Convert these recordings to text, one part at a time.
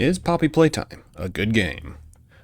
Is Poppy Playtime a good game?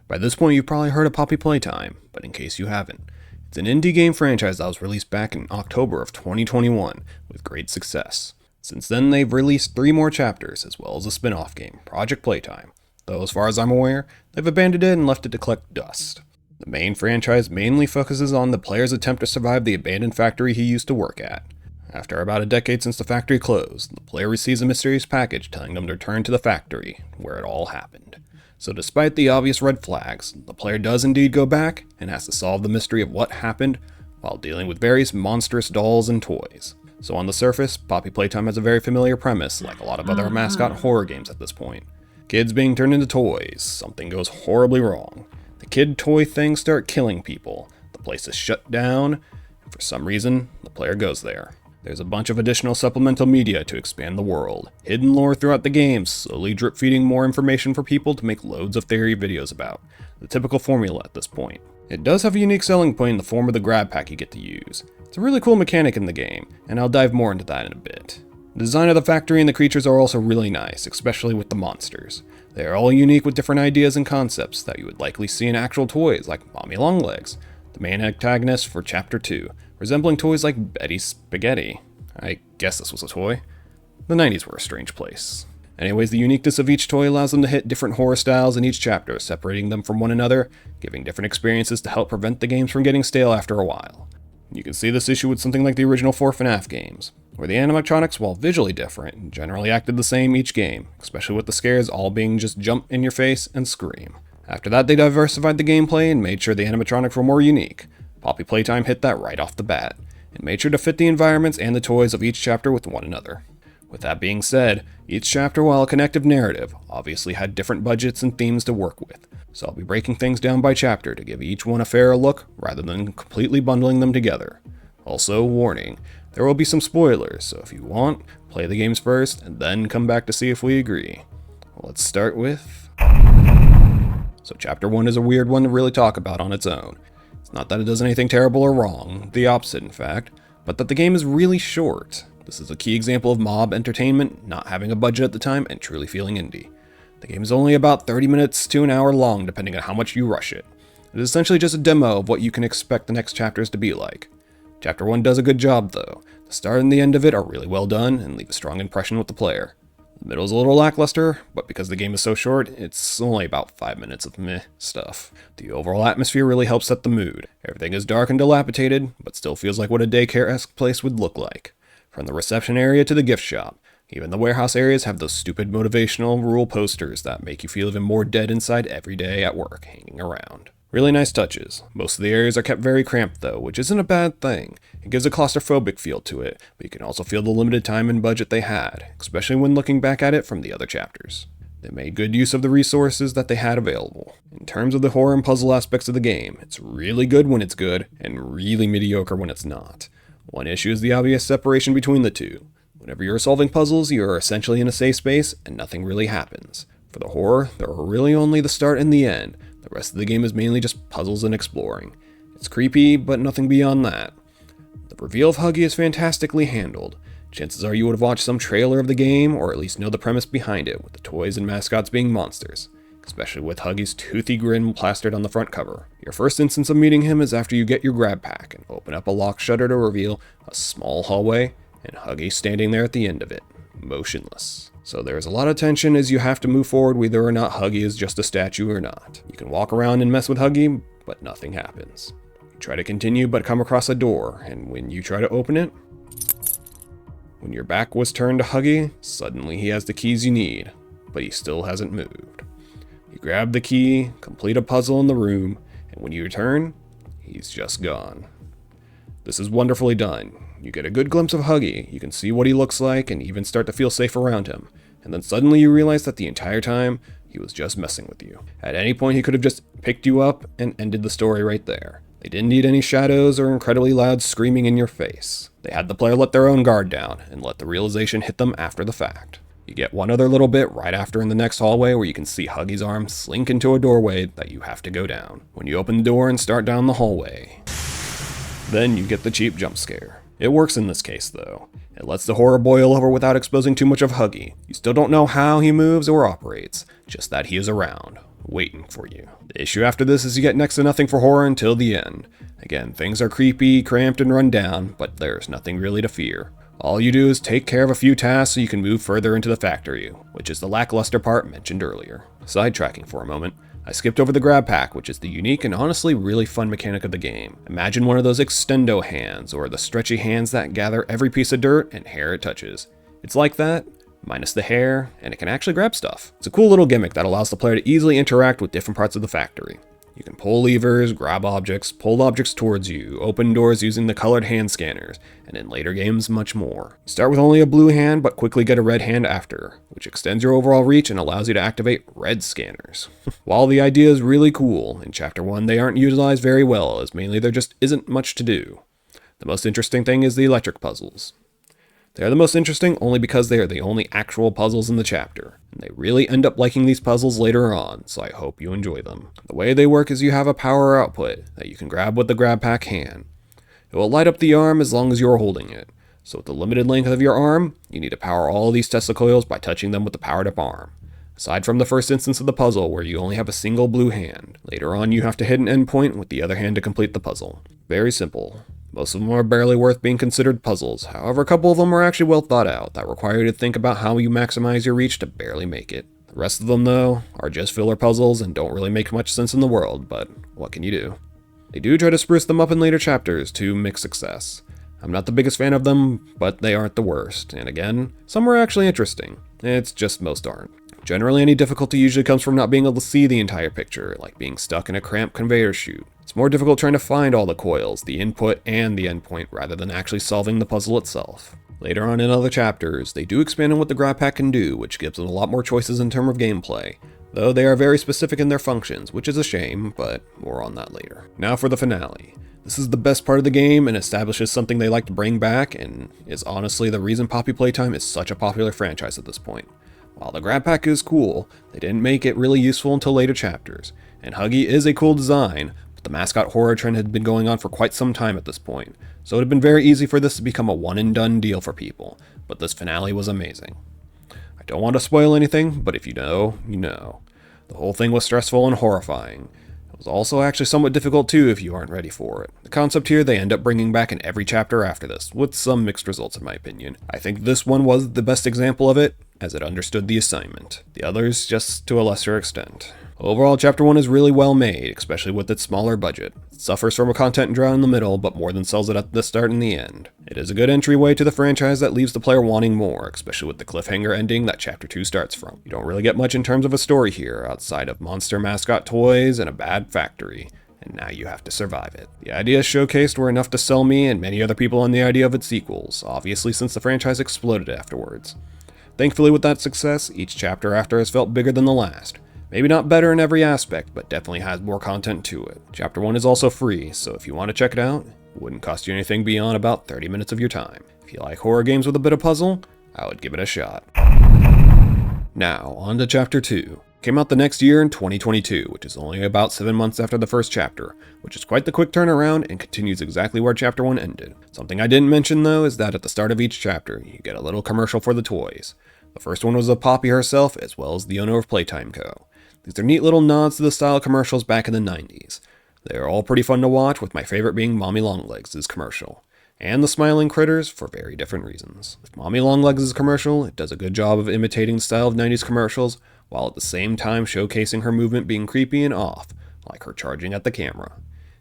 By this point, you've probably heard of Poppy Playtime, but in case you haven't, it's an indie game franchise that was released back in October of 2021 with great success. Since then, they've released 3 more chapters, as well as a spin-off game, Project Playtime, though as far as I'm aware, they've abandoned it and left it to collect dust. The main franchise mainly focuses on the player's attempt to survive the abandoned factory he used to work at. After about a decade since the factory closed, the player receives a mysterious package telling them to return to the factory, where it all happened. So despite the obvious red flags, the player does indeed go back and has to solve the mystery of what happened while dealing with various monstrous dolls and toys. So on the surface, Poppy Playtime has a very familiar premise, like a lot of other mascot horror games at this point. Kids being turned into toys, something goes horribly wrong. The kid toy things start killing people, the place is shut down, and for some reason, the player goes there. There's a bunch of additional supplemental media to expand the world, hidden lore throughout the game, slowly drip feeding more information for people to make loads of theory videos about. The typical formula at this point. It does have a unique selling point in the form of the grab pack you get to use. It's a really cool mechanic in the game, and I'll dive more into that in a bit. The design of the factory and the creatures are also really nice, especially with the monsters. They are all unique with different ideas and concepts that you would likely see in actual toys like Mommy Longlegs, the main antagonist for Chapter 2, resembling toys like Betty Spaghetti. I guess this was a toy. The 90s were a strange place. Anyways, the uniqueness of each toy allows them to hit different horror styles in each chapter, separating them from one another, giving different experiences to help prevent the games from getting stale after a while. You can see this issue with something like the original 4 FNAF games, where the animatronics, while visually different, generally acted the same each game, especially with the scares all being just jump in your face and scream. After that, they diversified the gameplay and made sure the animatronics were more unique. Poppy Playtime hit that right off the bat, and made sure to fit the environments and the toys of each chapter with one another. With that being said, each chapter, while a connective narrative, obviously had different budgets and themes to work with, so I'll be breaking things down by chapter to give each one a fairer look rather than completely bundling them together. Also, warning, there will be some spoilers, so if you want, play the games first and then come back to see if we agree. Let's start with... So chapter 1 is a weird one to really talk about on its own. It's not that it does anything terrible or wrong, the opposite in fact, but that the game is really short. This is a key example of mob entertainment, not having a budget at the time, and truly feeling indie. The game is only about 30 minutes to an hour long, depending on how much you rush it. It is essentially just a demo of what you can expect the next chapters to be like. Chapter 1 does a good job though. The start and the end of it are really well done and leave a strong impression with the player. The middle is a little lackluster, but because the game is so short, it's only about 5 minutes of meh stuff. The overall atmosphere really helps set the mood. Everything is dark and dilapidated, but still feels like what a daycare-esque place would look like. From the reception area to the gift shop, even the warehouse areas have those stupid motivational rule posters that make you feel even more dead inside every day at work hanging around. Really nice touches. Most of the areas are kept very cramped though, which isn't a bad thing. It gives a claustrophobic feel to it, but you can also feel the limited time and budget they had, especially when looking back at it from the other chapters. They made good use of the resources that they had available. In terms of the horror and puzzle aspects of the game, it's really good when it's good, and really mediocre when it's not. One issue is the obvious separation between the two. Whenever you're solving puzzles, you are essentially in a safe space, and nothing really happens. For the horror, there are really only the start and the end. The rest of the game is mainly just puzzles and exploring. It's creepy, but nothing beyond that. The reveal of Huggy is fantastically handled. Chances are you would have watched some trailer of the game, or at least know the premise behind it, with the toys and mascots being monsters. Especially with Huggy's toothy grin plastered on the front cover. Your first instance of meeting him is after you get your grab pack and open up a lock shutter to reveal a small hallway, and Huggy standing there at the end of it, motionless. So there's a lot of tension as you have to move forward whether or not Huggy is just a statue or not. You can walk around and mess with Huggy, but nothing happens. You try to continue but come across a door, and when you try to open it, when your back was turned to Huggy, suddenly he has the keys you need, but he still hasn't moved. You grab the key, complete a puzzle in the room, and when you return, he's just gone. This is wonderfully done. You get a good glimpse of Huggy, you can see what he looks like, and even start to feel safe around him. And then suddenly you realize that the entire time, he was just messing with you. At any point he could have just picked you up and ended the story right there. They didn't need any shadows or incredibly loud screaming in your face. They had the player let their own guard down, and let the realization hit them after the fact. You get one other little bit right after in the next hallway where you can see Huggy's arm slink into a doorway that you have to go down. When you open the door and start down the hallway, then you get the cheap jump scare. It works in this case, though. It lets the horror boil over without exposing too much of Huggy. You still don't know how he moves or operates, just that he is around, waiting for you. The issue after this is you get next to nothing for horror until the end. Again, things are creepy, cramped, and run down, but there's nothing really to fear. All you do is take care of a few tasks so you can move further into the factory, which is the lackluster part mentioned earlier. Sidetracking for a moment, I skipped over the grab pack, which is the unique and honestly really fun mechanic of the game. Imagine one of those extendo hands, or the stretchy hands that gather every piece of dirt and hair it touches. It's like that, minus the hair, and it can actually grab stuff. It's a cool little gimmick that allows the player to easily interact with different parts of the factory. You can pull levers, grab objects, pull objects towards you, open doors using the colored hand scanners, and in later games, much more. You start with only a blue hand, but quickly get a red hand after, which extends your overall reach and allows you to activate red scanners. While the idea is really cool, in Chapter 1 they aren't utilized very well, as mainly there just isn't much to do. The most interesting thing is the electric puzzles. They are the most interesting only because they are the only actual puzzles in the chapter, and they really end up liking these puzzles later on, so I hope you enjoy them. The way they work is you have a power output that you can grab with the grab pack hand. It will light up the arm as long as you are holding it, so with the limited length of your arm, you need to power all of these Tesla coils by touching them with the powered up arm. Aside from the first instance of the puzzle where you only have a single blue hand, later on you have to hit an endpoint with the other hand to complete the puzzle. Very simple. Most of them are barely worth being considered puzzles, however a couple of them are actually well thought out that require you to think about how you maximize your reach to barely make it. The rest of them, though, are just filler puzzles and don't really make much sense in the world, but what can you do? They do try to spruce them up in later chapters to mixed success. I'm not the biggest fan of them, but they aren't the worst, and again, some are actually interesting. It's just most aren't. Generally, any difficulty usually comes from not being able to see the entire picture, like being stuck in a cramped conveyor chute. It's more difficult trying to find all the coils, the input, and the endpoint, rather than actually solving the puzzle itself. Later on in other chapters, they do expand on what the grab pack can do, which gives them a lot more choices in terms of gameplay, though they are very specific in their functions, which is a shame, but more on that later. Now for the finale. This is the best part of the game and establishes something they like to bring back, and is honestly the reason Poppy Playtime is such a popular franchise at this point. While the grab pack is cool, they didn't make it really useful until later chapters, and Huggy is a cool design, but the mascot horror trend had been going on for quite some time at this point, so it would have been very easy for this to become a one and done deal for people, but this finale was amazing. I don't want to spoil anything, but if you know, you know. The whole thing was stressful and horrifying. It was also actually somewhat difficult too if you aren't ready for it. The concept here they end up bringing back in every chapter after this, with some mixed results in my opinion. I think this one was the best example of it, as it understood the assignment. The others just to a lesser extent. Overall, Chapter 1 is really well made, especially with its smaller budget. It suffers from a content drought in the middle, but more than sells it at the start and the end. It is a good entryway to the franchise that leaves the player wanting more, especially with the cliffhanger ending that Chapter 2 starts from. You don't really get much in terms of a story here, outside of monster mascot toys and a bad factory, and now you have to survive it. The ideas showcased were enough to sell me and many other people on the idea of its sequels, obviously since the franchise exploded afterwards. Thankfully with that success, each chapter after has felt bigger than the last. Maybe not better in every aspect, but definitely has more content to it. Chapter 1 is also free, so if you want to check it out, it wouldn't cost you anything beyond about 30 minutes of your time. If you like horror games with a bit of puzzle, I would give it a shot. Now, on to Chapter 2. Came out the next year in 2022, which is only about 7 months after the first chapter, which is quite the quick turnaround and continues exactly where Chapter 1 ended. Something I didn't mention though is that at the start of each chapter, you get a little commercial for the toys. The first one was of Poppy herself, as well as the owner of Playtime Co. These are neat little nods to the style of commercials back in the 90s. They are all pretty fun to watch, with my favorite being Mommy Longlegs' commercial, and the Smiling Critters for very different reasons. With Mommy Longlegs' commercial, it does a good job of imitating the style of 90s commercials, while at the same time showcasing her movement being creepy and off, like her charging at the camera.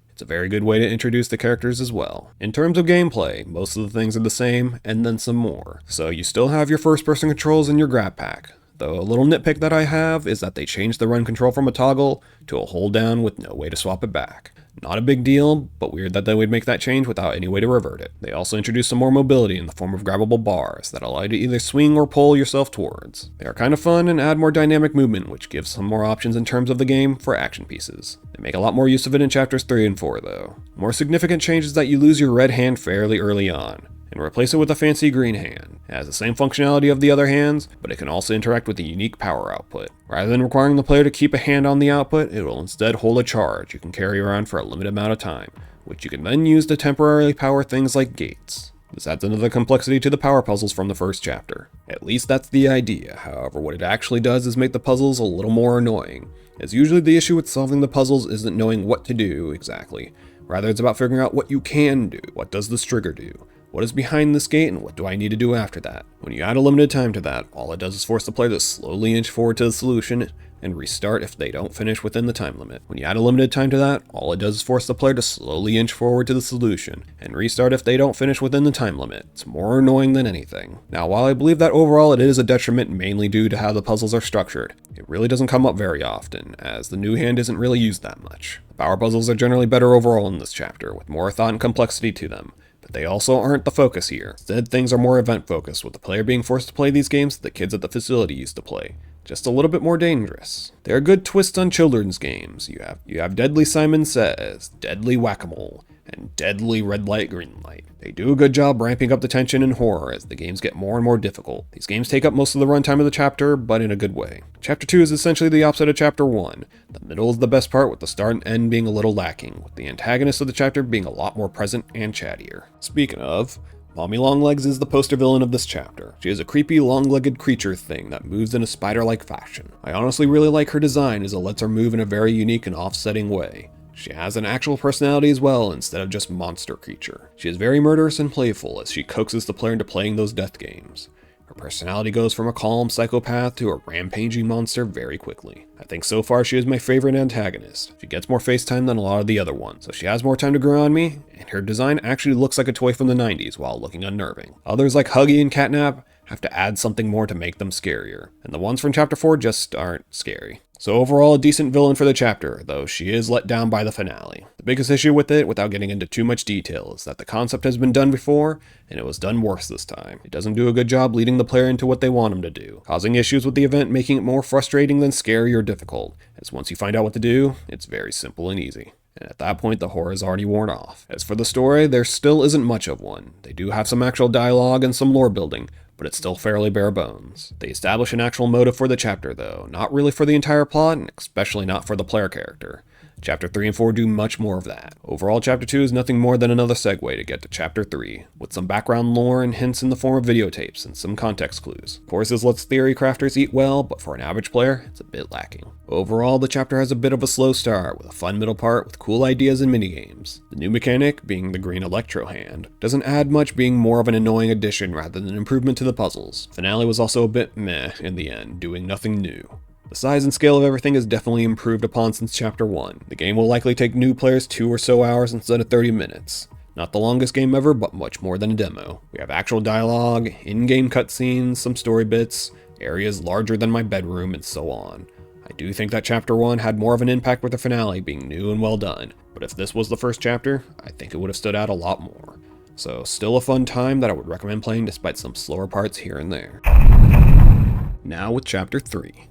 It's a very good way to introduce the characters as well. In terms of gameplay, most of the things are the same, and then some more. So you still have your first-person controls in your grab pack, though a little nitpick that I have is that they changed the run control from a toggle to a hold down with no way to swap it back. Not a big deal, but weird that they would make that change without any way to revert it. They also introduced some more mobility in the form of grabbable bars that allow you to either swing or pull yourself towards. They are kind of fun and add more dynamic movement, which gives some more options in terms of the game for action pieces. They make a lot more use of it in chapters 3 and 4 though. More significant change is that you lose your red hand fairly early on, and replace it with a fancy green hand. It has the same functionality of the other hands, but it can also interact with a unique power output. Rather than requiring the player to keep a hand on the output, it will instead hold a charge you can carry around for a limited amount of time, which you can then use to temporarily power things like gates. This adds another complexity to the power puzzles from the first chapter. At least that's the idea. However, what it actually does is make the puzzles a little more annoying, as usually the issue with solving the puzzles isn't knowing what to do exactly. Rather, it's about figuring out what you can do. What does this trigger do? What is behind this gate, and what do I need to do after that? When you add a limited time to that, all it does is force the player to slowly inch forward to the solution and restart if they don't finish within the time limit. When you add a limited time to that, all it does is force the player to slowly inch forward to the solution and restart if they don't finish within the time limit. It's more annoying than anything. Now, while I believe that overall it is a detriment mainly due to how the puzzles are structured, it really doesn't come up very often, as the new hand isn't really used that much. The power puzzles are generally better overall in this chapter, with more thought and complexity to them. But they also aren't the focus here. Instead, things are more event-focused, with the player being forced to play these games that the kids at the facility used to play. Just a little bit more dangerous. They're a good twist on children's games. You have Deadly Simon Says, Deadly Whack-A-Mole, and Deadly Red Light Green Light. They do a good job ramping up the tension and horror as the games get more and more difficult. These games take up most of the runtime of the chapter, but in a good way. Chapter 2 is essentially the opposite of Chapter 1. The middle is the best part, with the start and end being a little lacking, with the antagonist of the chapter being a lot more present and chattier. Speaking of, Mommy Longlegs is the poster villain of this chapter. She is a creepy, long-legged creature thing that moves in a spider-like fashion. I honestly really like her design as it lets her move in a very unique and offsetting way. She has an actual personality as well instead of just monster creature. She is very murderous and playful as she coaxes the player into playing those death games. Her personality goes from a calm psychopath to a rampaging monster very quickly. I think so far she is my favorite antagonist. She gets more face time than a lot of the other ones, so she has more time to grow on me, and her design actually looks like a toy from the 90s while looking unnerving. Others like Huggy and Catnap have to add something more to make them scarier, and the ones from Chapter 4 just aren't scary. So overall, a decent villain for the chapter, though she is let down by the finale. The biggest issue with it, without getting into too much detail, is that the concept has been done before, and it was done worse this time. It doesn't do a good job leading the player into what they want him to do, causing issues with the event, making it more frustrating than scary or difficult, as once you find out what to do, it's very simple and easy. And at that point, the horror is already worn off. As for the story, there still isn't much of one. They do have some actual dialogue and some lore building, but it's still fairly bare bones. They establish an actual motive for the chapter though, not really for the entire plot, and especially not for the player character. Chapter 3 and 4 do much more of that. Overall, Chapter 2 is nothing more than another segue to get to Chapter 3, with some background lore and hints in the form of videotapes and some context clues. Of course, this lets theory crafters eat well, but for an average player, it's a bit lacking. Overall, the chapter has a bit of a slow start, with a fun middle part with cool ideas and minigames. The new mechanic, being the green electro hand, doesn't add much, being more of an annoying addition rather than an improvement to the puzzles. Finale was also a bit meh in the end, doing nothing new. The size and scale of everything is definitely improved upon since Chapter 1. The game will likely take new players 2 or so hours instead of 30 minutes. Not the longest game ever, but much more than a demo. We have actual dialogue, in-game cutscenes, some story bits, areas larger than my bedroom, and so on. I do think that Chapter 1 had more of an impact with the finale being new and well done, but if this was the first chapter, I think it would have stood out a lot more. So still a fun time that I would recommend playing despite some slower parts here and there. Now with Chapter 3.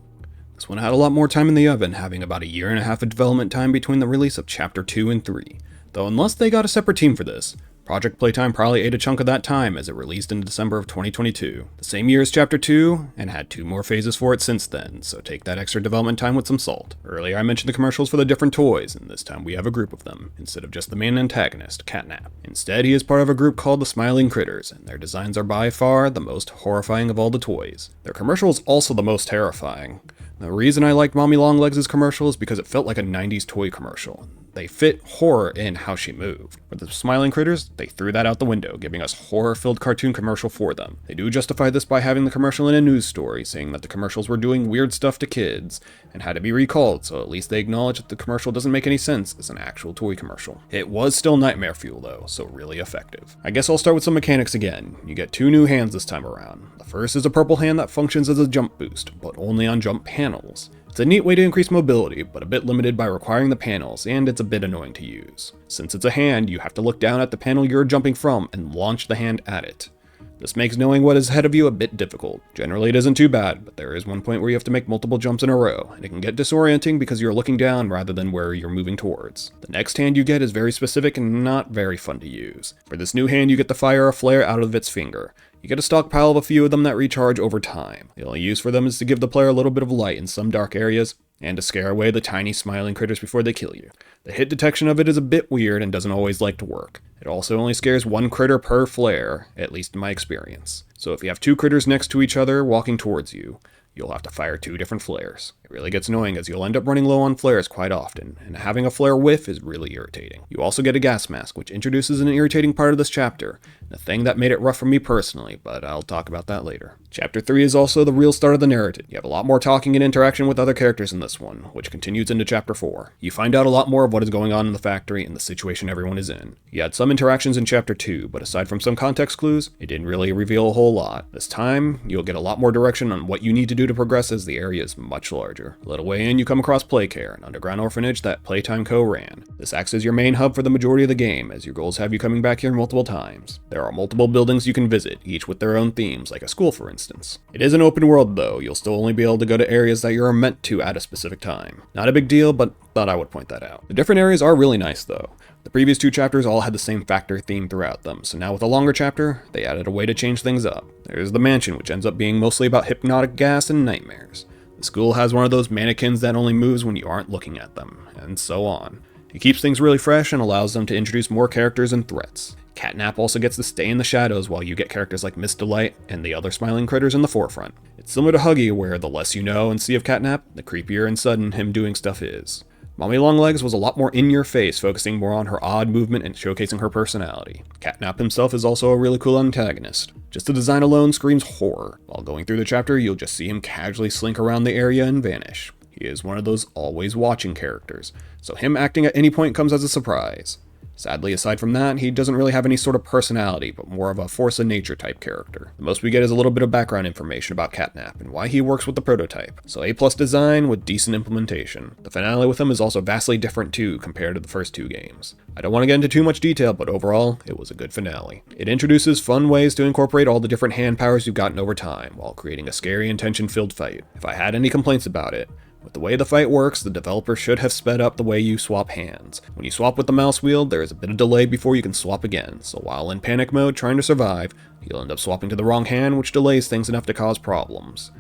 This one had a lot more time in the oven, having about a year and a half of development time between the release of Chapter 2 and 3. Though unless they got a separate team for this, Project Playtime probably ate a chunk of that time as it released in December of 2022. The same year as Chapter 2, and had 2 more phases for it since then, so take that extra development time with some salt. Earlier I mentioned the commercials for the different toys, and this time we have a group of them, instead of just the main antagonist, Catnap. Instead, he is part of a group called the Smiling Critters, and their designs are by far the most horrifying of all the toys. Their commercial is also the most terrifying. The reason I liked Mommy Longlegs' commercial is because it felt like a 90s toy commercial. They fit horror in how she moved. For the Smiling Critters, they threw that out the window, giving us horror-filled cartoon commercial for them. They do justify this by having the commercial in a news story, saying that the commercials were doing weird stuff to kids, and had to be recalled, so at least they acknowledge that the commercial doesn't make any sense as an actual toy commercial. It was still nightmare fuel though, so really effective. I guess I'll start with some mechanics again. You get 2 new hands this time around. The first is a purple hand that functions as a jump boost, but only on jump panels. It's a neat way to increase mobility, but a bit limited by requiring the panels, and it's a bit annoying to use. Since it's a hand, you have to look down at the panel you're jumping from and launch the hand at it. This makes knowing what is ahead of you a bit difficult. Generally it isn't too bad, but there is one point where you have to make multiple jumps in a row, and it can get disorienting because you're looking down rather than where you're moving towards. The next hand you get is very specific and not very fun to use. For this new hand, you get to fire a flare out of its finger. You get a stockpile of a few of them that recharge over time. The only use for them is to give the player a little bit of light in some dark areas, and to scare away the tiny smiling critters before they kill you. The hit detection of it is a bit weird and doesn't always like to work. It also only scares one critter per flare, at least in my experience. So if you have two critters next to each other walking towards you, you'll have to fire two different flares. It really gets annoying as you'll end up running low on flares quite often, and having a flare whiff is really irritating. You also get a gas mask, which introduces an irritating part of this chapter, the thing that made it rough for me personally, but I'll talk about that later. Chapter 3 is also the real start of the narrative. You have a lot more talking and interaction with other characters in this one, which continues into Chapter 4. You find out a lot more of what is going on in the factory and the situation everyone is in. You had some interactions in Chapter 2, but aside from some context clues, it didn't really reveal a whole lot. This time, you'll get a lot more direction on what you need to do to progress as the area is much larger. A little way in, you come across Playcare, an underground orphanage that Playtime Co. ran. This acts as your main hub for the majority of the game, as your goals have you coming back here multiple times. There are multiple buildings you can visit, each with their own themes, like a school for instance. It is an open world though, you'll still only be able to go to areas that you are meant to at a specific time. Not a big deal, but thought I would point that out. The different areas are really nice though. The previous two chapters all had the same factor theme throughout them, so now with a longer chapter, they added a way to change things up. There's the mansion, which ends up being mostly about hypnotic gas and nightmares. The school has one of those mannequins that only moves when you aren't looking at them, and so on. It keeps things really fresh and allows them to introduce more characters and threats. Catnap also gets to stay in the shadows while you get characters like Miss Delight and the other smiling critters in the forefront. It's similar to Huggy, where the less you know and see of Catnap, the creepier and sudden him doing stuff is. Mommy Longlegs was a lot more in your face, focusing more on her odd movement and showcasing her personality. Catnap himself is also a really cool antagonist. Just the design alone screams horror. While going through the chapter, you'll just see him casually slink around the area and vanish. He is one of those always watching characters, so him acting at any point comes as a surprise. Sadly, aside from that, he doesn't really have any sort of personality, but more of a force of nature type character. The most we get is a little bit of background information about Catnap and why he works with the prototype. So A+ design with decent implementation. The finale with him is also vastly different too compared to the first two games. I don't want to get into too much detail, but overall, it was a good finale. It introduces fun ways to incorporate all the different hand powers you've gotten over time, while creating a scary and tension-filled fight. If I had any complaints about it, with the way the fight works, the developer should have sped up the way you swap hands. When you swap with the mouse wheel, there is a bit of delay before you can swap again, so while in panic mode trying to survive, you'll end up swapping to the wrong hand, which delays things enough to cause problems.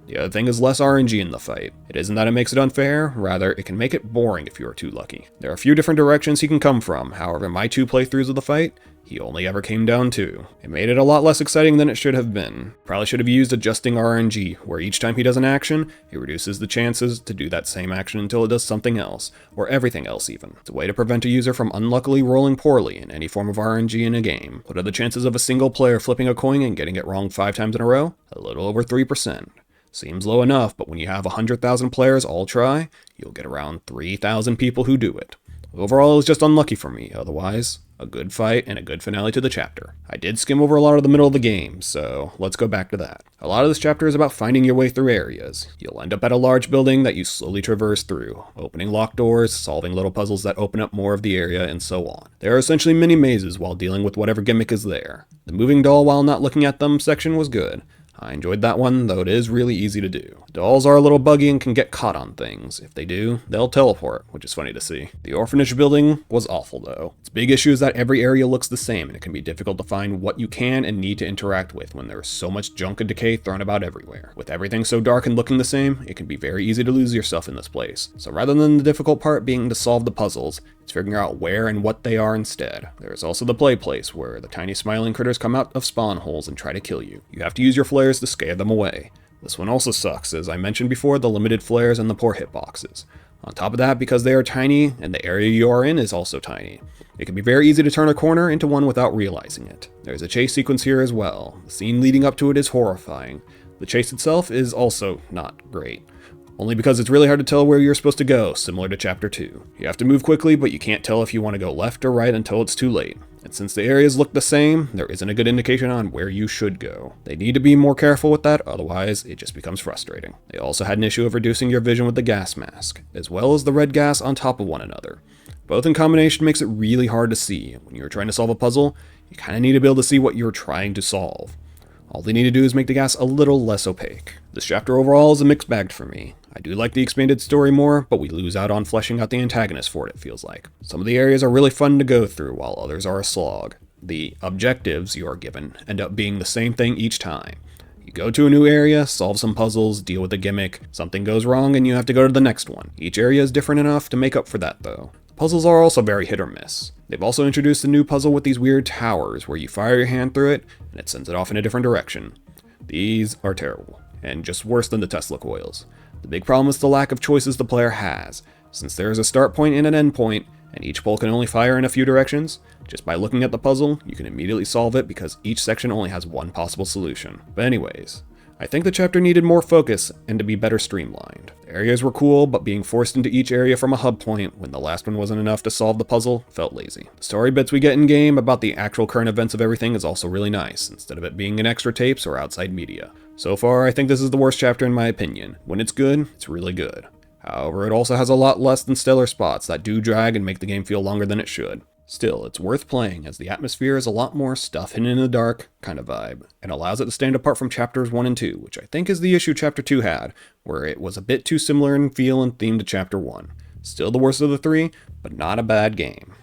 The other thing is less RNG in the fight. It isn't that it makes it unfair, rather it can make it boring if you are too lucky. There are a few different directions he can come from, however in my 2 playthroughs of the fight, he only ever came down 2. It made it a lot less exciting than it should have been. Probably should have used adjusting RNG, where each time he does an action, it reduces the chances to do that same action until it does something else, or everything else even. It's a way to prevent a user from unluckily rolling poorly in any form of RNG in a game. What are the chances of a single player flipping a coin and getting it wrong 5 times in a row? A little over 3%. Seems low enough, but when you have 100,000 players all try, you'll get around 3,000 people who do it. Overall, it was just unlucky for me, otherwise, a good fight and a good finale to the chapter. I did skim over a lot of the middle of the game, so let's go back to that. A lot of this chapter is about finding your way through areas. You'll end up at a large building that you slowly traverse through, opening locked doors, solving little puzzles that open up more of the area, and so on. There are essentially mini mazes while dealing with whatever gimmick is there. The moving doll while not looking at them section was good. I enjoyed that one, though it is really easy to do. Dolls are a little buggy and can get caught on things. If they do, they'll teleport, which is funny to see. The orphanage building was awful though. Its big issue is that every area looks the same and it can be difficult to find what you can and need to interact with when there is so much junk and decay thrown about everywhere. With everything so dark and looking the same, it can be very easy to lose yourself in this place. So rather than the difficult part being to solve the puzzles, it's figuring out where and what they are instead. There is also the play place, where the tiny smiling critters come out of spawn holes and try to kill you. You have to use your flares to scare them away. This one also sucks, as I mentioned before, the limited flares and the poor hitboxes. On top of that, because they are tiny, and the area you are in is also tiny, it can be very easy to turn a corner into one without realizing it. There's a chase sequence here as well. The scene leading up to it is horrifying. The chase itself is also not great. Only because it's really hard to tell where you're supposed to go, similar to Chapter 2. You have to move quickly, but you can't tell if you want to go left or right until it's too late. And since the areas look the same, there isn't a good indication on where you should go. They need to be more careful with that, otherwise it just becomes frustrating. They also had an issue of reducing your vision with the gas mask, as well as the red gas on top of one another. Both in combination makes it really hard to see. When you're trying to solve a puzzle, you kind of need to be able to see what you're trying to solve. All they need to do is make the gas a little less opaque. This chapter overall is a mixed bag for me. I do like the expanded story more, but we lose out on fleshing out the antagonist for it feels like. Some of the areas are really fun to go through, while others are a slog. The objectives you are given end up being the same thing each time. You You go to a new area, solve some puzzles, deal with a gimmick, something goes wrong and you have to go to the next one. Each area is different enough to make up for that though. Puzzles are also very hit or miss. They've also introduced a new puzzle with these weird towers where you fire your hand through it and it sends it off in a different direction. These are terrible, and just worse than the Tesla coils. The big problem is the lack of choices the player has. Since there is a start point and an end point, and each pole can only fire in a few directions, just by looking at the puzzle, you can immediately solve it because each section only has one possible solution. But anyways, I think the chapter needed more focus and to be better streamlined. The areas were cool, but being forced into each area from a hub point when the last one wasn't enough to solve the puzzle felt lazy. The story bits we get in-game about the actual current events of everything is also really nice, instead of it being in extra tapes or outside media. So far, I think this is the worst chapter in my opinion. When it's good, it's really good. However, it also has a lot less than stellar spots that do drag and make the game feel longer than it should. Still, it's worth playing as the atmosphere is a lot more stuff hidden in the dark kind of vibe, and allows it to stand apart from chapters 1 and 2, which I think is the issue chapter 2 had, where it was a bit too similar in feel and theme to chapter 1. Still the worst of the three, but not a bad game.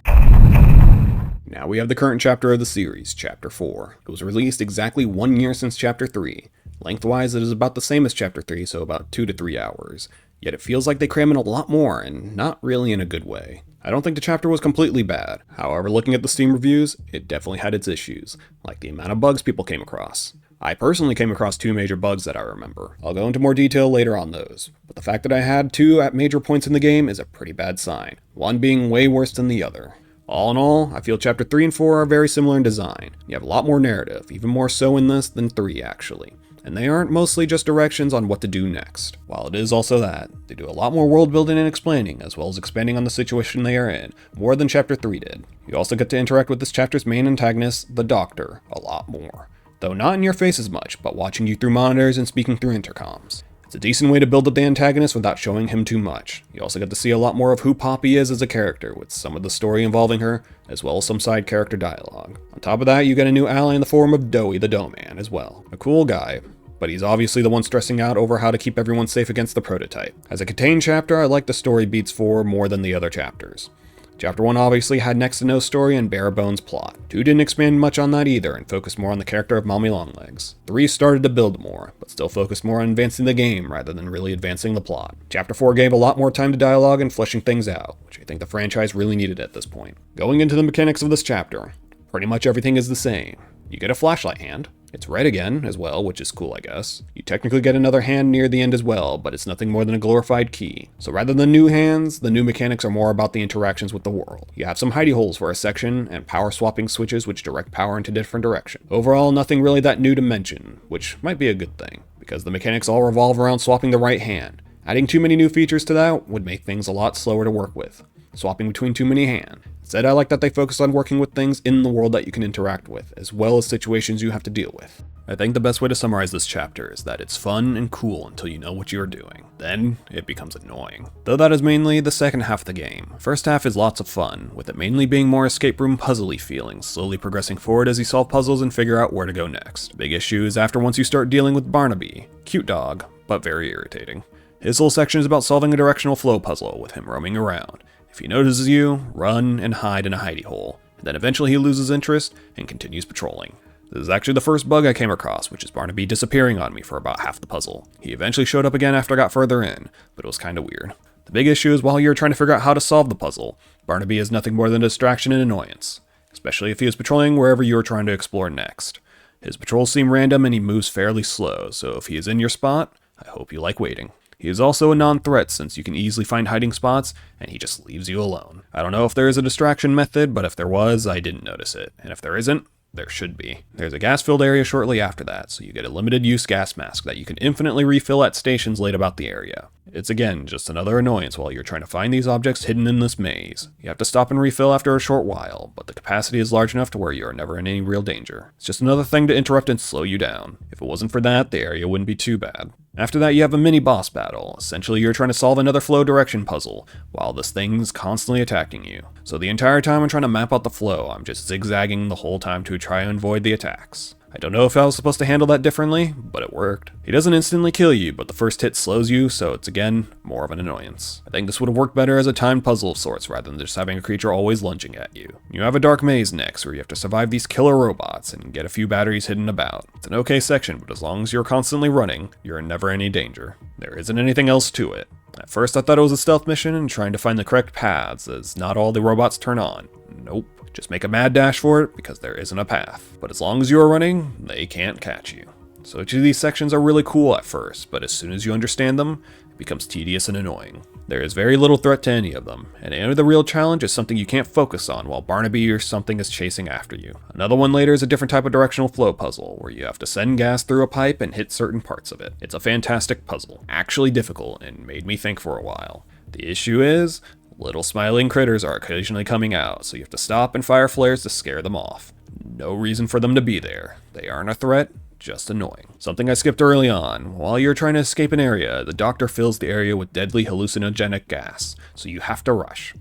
Now we have the current chapter of the series, chapter 4. It was released exactly 1 year since chapter 3. Lengthwise, it is about the same as chapter 3, so about 2 to 3 hours. Yet it feels like they cram in a lot more, and not really in a good way. I don't think the chapter was completely bad. However, looking at the Steam reviews, it definitely had its issues, like the amount of bugs people came across. I personally came across 2 major bugs that I remember. I'll go into more detail later on those, but the fact that I had 2 at major points in the game is a pretty bad sign, one being way worse than the other. All in all, I feel chapter 3 and 4 are very similar in design. You have a lot more narrative, even more so in this than 3 actually. And they aren't mostly just directions on what to do next. While it is also that, they do a lot more world building and explaining, as well as expanding on the situation they are in, more than chapter 3 did. You also get to interact with this chapter's main antagonist, the Doctor, a lot more. Though not in your face as much, but watching you through monitors and speaking through intercoms. It's a decent way to build up the antagonist without showing him too much. You also get to see a lot more of who Poppy is as a character, with some of the story involving her, as well as some side character dialogue. On top of that, you get a new ally in the form of Doughy the Dough Man as well. A cool guy, but he's obviously the one stressing out over how to keep everyone safe against the prototype. As a contained chapter, I like the story beats 4 more than the other chapters. Chapter 1 obviously had next to no story and bare bones plot. 2 didn't expand much on that either and focused more on the character of Mommy Longlegs. 3 started to build more, but still focused more on advancing the game rather than really advancing the plot. Chapter 4 gave a lot more time to dialogue and fleshing things out, which I think the franchise really needed at this point. Going into the mechanics of this chapter, pretty much everything is the same. You get a flashlight hand. It's red again, as well, which is cool, I guess. You technically get another hand near the end as well, but it's nothing more than a glorified key. So rather than new hands, the new mechanics are more about the interactions with the world. You have some hidey holes for a section, and power swapping switches which direct power into different directions. Overall, nothing really that new to mention, which might be a good thing, because the mechanics all revolve around swapping the right hand. Adding too many new features to that would make things a lot slower to work with, swapping between too many hands. Instead, I like that they focus on working with things in the world that you can interact with, as well as situations you have to deal with. I think the best way to summarize this chapter is that it's fun and cool until you know what you're doing. Then, it becomes annoying. Though that is mainly the second half of the game. First half is lots of fun, with it mainly being more escape room puzzly feelings, slowly progressing forward as you solve puzzles and figure out where to go next. Big issue is after once you start dealing with Barnaby. Cute dog, but very irritating. His whole section is about solving a directional flow puzzle with him roaming around. If he notices you, run and hide in a hidey hole, and then eventually he loses interest and continues patrolling. This is actually the first bug I came across, which is Barnaby disappearing on me for about half the puzzle. He eventually showed up again after I got further in, but it was kinda weird. The big issue is while you're trying to figure out how to solve the puzzle, Barnaby is nothing more than a distraction and annoyance, especially if he is patrolling wherever you are trying to explore next. His patrols seem random and he moves fairly slow, so if he is in your spot, I hope you like waiting. He is also a non-threat since you can easily find hiding spots, and he just leaves you alone. I don't know if there is a distraction method, but if there was, I didn't notice it. And if there isn't, there should be. There's a gas-filled area shortly after that, so you get a limited-use gas mask that you can infinitely refill at stations laid about the area. It's again, just another annoyance while you're trying to find these objects hidden in this maze. You have to stop and refill after a short while, but the capacity is large enough to where you are never in any real danger. It's just another thing to interrupt and slow you down. If it wasn't for that, the area wouldn't be too bad. After that, you have a mini-boss battle. Essentially, you're trying to solve another flow direction puzzle, while this thing's constantly attacking you. So the entire time I'm trying to map out the flow, I'm just zigzagging the whole time to try and avoid the attacks. I don't know if I was supposed to handle that differently, but it worked. He doesn't instantly kill you, but the first hit slows you, so it's again, more of an annoyance. I think this would have worked better as a timed puzzle of sorts rather than just having a creature always lunging at you. You have a dark maze next, where you have to survive these killer robots and get a few batteries hidden about. It's an okay section, but as long as you're constantly running, you're in never any danger. There isn't anything else to it. At first I thought it was a stealth mission and trying to find the correct paths, as not all the robots turn on. Nope. Just make a mad dash for it, because there isn't a path. But as long as you are running, they can't catch you. So each of these sections are really cool at first, but as soon as you understand them, it becomes tedious and annoying. There is very little threat to any of them, and any of the real challenge is something you can't focus on while Barnaby or something is chasing after you. Another one later is a different type of directional flow puzzle, where you have to send gas through a pipe and hit certain parts of it. It's a fantastic puzzle, actually difficult, and made me think for a while. The issue is, little smiling critters are occasionally coming out, so you have to stop and fire flares to scare them off. No reason for them to be there. They aren't a threat, just annoying. Something I skipped early on. While you're trying to escape an area, the doctor fills the area with deadly hallucinogenic gas, so you have to rush.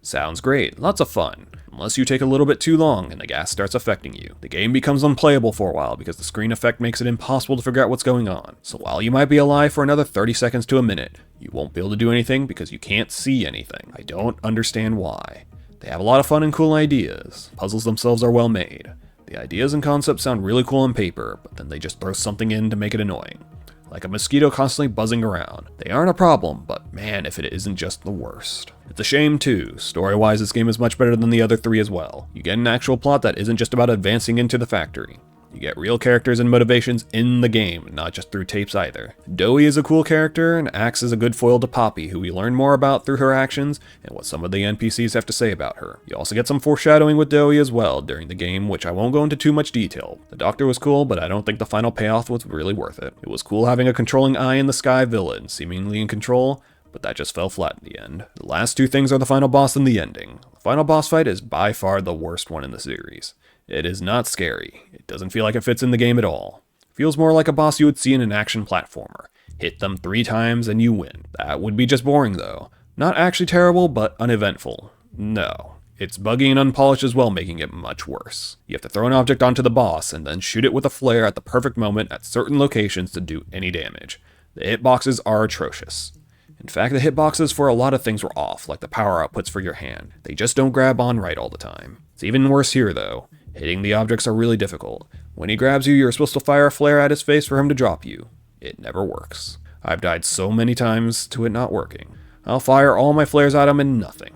Sounds great, lots of fun. Unless you take a little bit too long and the gas starts affecting you. The game becomes unplayable for a while because the screen effect makes it impossible to figure out what's going on. So while you might be alive for another 30 seconds to a minute, you won't be able to do anything because you can't see anything. I don't understand why. They have a lot of fun and cool ideas. Puzzles themselves are well made. The ideas and concepts sound really cool on paper, but then they just throw something in to make it annoying. Like a mosquito constantly buzzing around. They aren't a problem, but man, if it isn't just the worst. It's a shame too. Story-wise, this game is much better than the other three as well. You get an actual plot that isn't just about advancing into the factory. You get real characters and motivations in the game, not just through tapes either. Dowie is a cool character and acts as a good foil to Poppy, who we learn more about through her actions and what some of the NPCs have to say about her. You also get some foreshadowing with Dowie as well during the game, which I won't go into too much detail. The Doctor was cool, but I don't think the final payoff was really worth it. It was cool having a controlling eye in the sky villain, seemingly in control, but that just fell flat in the end. The last two things are the final boss and the ending. The final boss fight is by far the worst one in the series. It is not scary. It doesn't feel like it fits in the game at all. It feels more like a boss you would see in an action platformer. Hit them 3 times and you win. That would be just boring though. Not actually terrible, but uneventful. No. It's buggy and unpolished as well, making it much worse. You have to throw an object onto the boss and then shoot it with a flare at the perfect moment at certain locations to do any damage. The hitboxes are atrocious. In fact, the hitboxes for a lot of things were off, like the power outputs for your hand. They just don't grab on right all the time. It's even worse here though. Hitting the objects are really difficult. When he grabs you, you're supposed to fire a flare at his face for him to drop you. It never works. I've died so many times to it not working. I'll fire all my flares at him and nothing.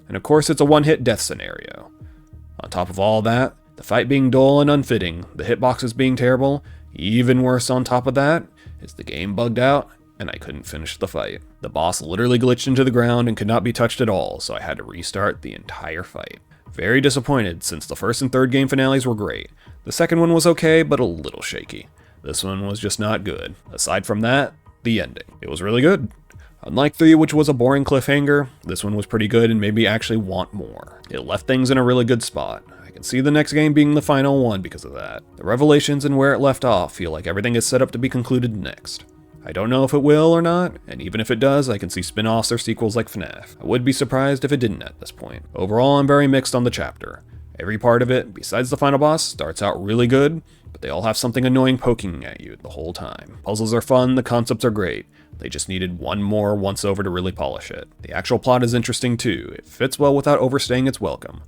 And of course it's a one-hit death scenario. On top of all that, the fight being dull and unfitting, the hitboxes being terrible, even worse on top of that, is the game bugged out and I couldn't finish the fight. The boss literally glitched into the ground and could not be touched at all, so I had to restart the entire fight. Very disappointed, since the first and third game finales were great. The second one was okay, but a little shaky. This one was just not good. Aside from that, the ending. It was really good. Unlike 3, which was a boring cliffhanger, this one was pretty good and made me actually want more. It left things in a really good spot. I can see the next game being the final one because of that. The revelations and where it left off feel like everything is set up to be concluded next. I don't know if it will or not, and even if it does, I can see spin-offs or sequels like FNAF. I would be surprised if it didn't at this point. Overall, I'm very mixed on the chapter. Every part of it, besides the final boss, starts out really good, but they all have something annoying poking at you the whole time. Puzzles are fun, the concepts are great. They just needed one more once-over to really polish it. The actual plot is interesting too. It fits well without overstaying its welcome.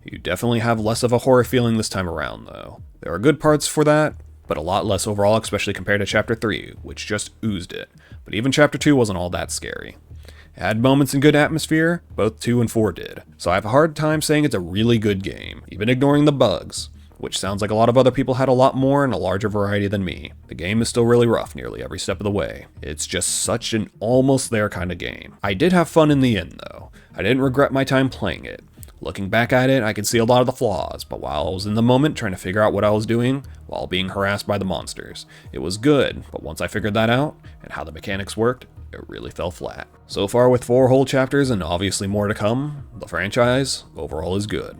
You definitely have less of a horror feeling this time around, though. There are good parts for that, but a lot less overall, especially compared to Chapter 3, which just oozed it. But even Chapter 2 wasn't all that scary. It had moments in good atmosphere, both 2 and 4 did. So I have a hard time saying it's a really good game, even ignoring the bugs, which sounds like a lot of other people had a lot more and a larger variety than me. The game is still really rough nearly every step of the way. It's just such an almost there kind of game. I did have fun in the end though. I didn't regret my time playing it. Looking back at it, I can see a lot of the flaws, but while I was in the moment trying to figure out what I was doing, while being harassed by the monsters, it was good, but once I figured that out, and how the mechanics worked, it really fell flat. So far with 4 whole chapters and obviously more to come, the franchise overall is good.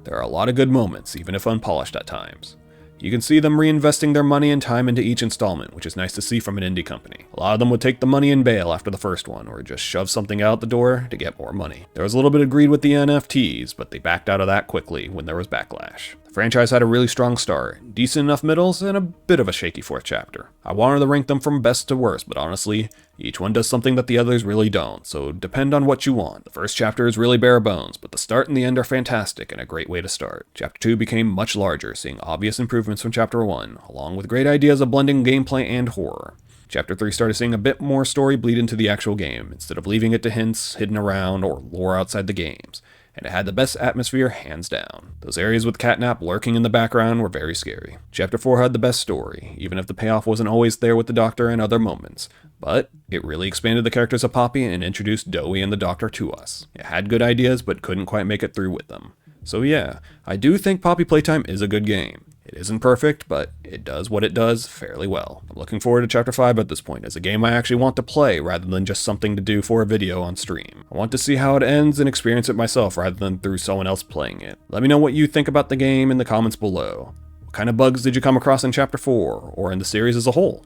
There are a lot of good moments, even if unpolished at times. You can see them reinvesting their money and time into each installment, which is nice to see from an indie company. A lot of them would take the money and bail after the first one, or just shove something out the door to get more money. There was a little bit of greed with the NFTs, but they backed out of that quickly when there was backlash. The franchise had a really strong start, decent enough middles, and a bit of a shaky fourth chapter. I wanted to rank them from best to worst, but honestly, each one does something that the others really don't, so depend on what you want. The first chapter is really bare bones, but the start and the end are fantastic and a great way to start. Chapter 2 became much larger, seeing obvious improvements from Chapter 1, along with great ideas of blending gameplay and horror. Chapter 3 started seeing a bit more story bleed into the actual game, instead of leaving it to hints hidden around or lore outside the games. And it had the best atmosphere hands down. Those areas with Catnap lurking in the background were very scary. Chapter 4 had the best story, even if the payoff wasn't always there with the Doctor and other moments. But it really expanded the characters of Poppy and introduced Dowie and the Doctor to us. It had good ideas, but couldn't quite make it through with them. So yeah, I do think Poppy Playtime is a good game. It isn't perfect, but it does what it does fairly well. I'm looking forward to Chapter 5 at this point, as a game I actually want to play rather than just something to do for a video on stream. I want to see how it ends and experience it myself rather than through someone else playing it. Let me know what you think about the game in the comments below. What kind of bugs did you come across in Chapter 4, or in the series as a whole?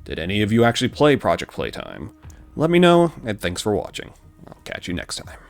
Did any of you actually play Project Playtime? Let me know, and thanks for watching. I'll catch you next time.